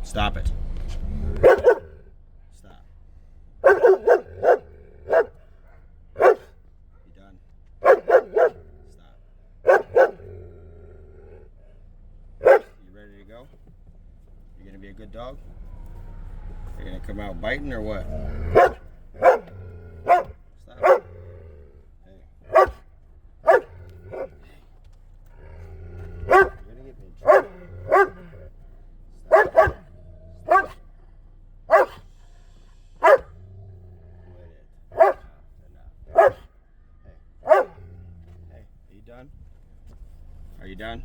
Stop it. Stop. You done? Stop. You ready to go? You gonna be a good dog? You're gonna come out biting or what? Stop it. Hey. You're gonna get me in trouble. Are you done?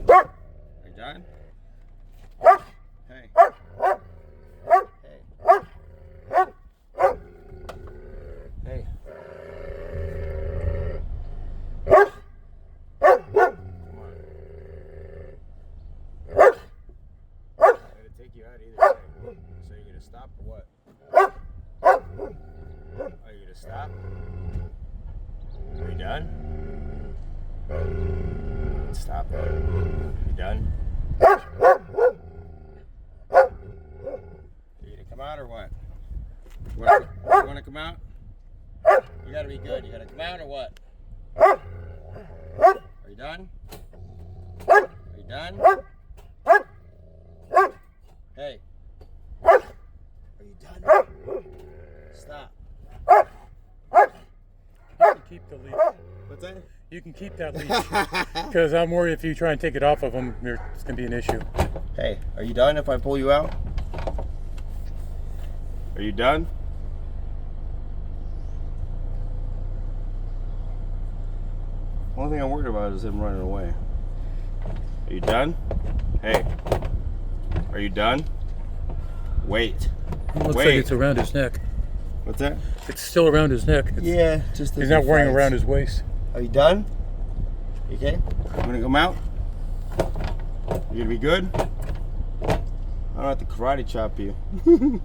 Are you done? Hey. Hey. Hey. Come on. I'm gonna take you out either way. So you're gonna stop or what? Are you gonna stop? Are you done? Stop it. You done? You gonna come out or what? You wanna come out? You gotta be good. You gotta come out or what? Are you done? Are you done? Hey. Are you done? Stop. You can keep the leash. What's that? You can keep that leash. Because I'm worried if you try and take it off of him, it's going to be an issue. Hey, are you done if I pull you out? Are you done? Only thing I'm worried about is him running away. Are you done? Hey. Are you done? Wait. It looks Wait. like it's around his neck. What's that? It's still around his neck. Yeah, just He's not wearing around his waist. Are you done? You okay? You gonna come out? You gonna be good? I don't have to karate chop you. Are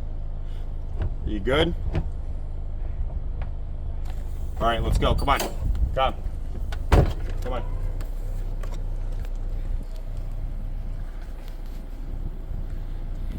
you good? Alright, let's go. Come on. Come. Come on.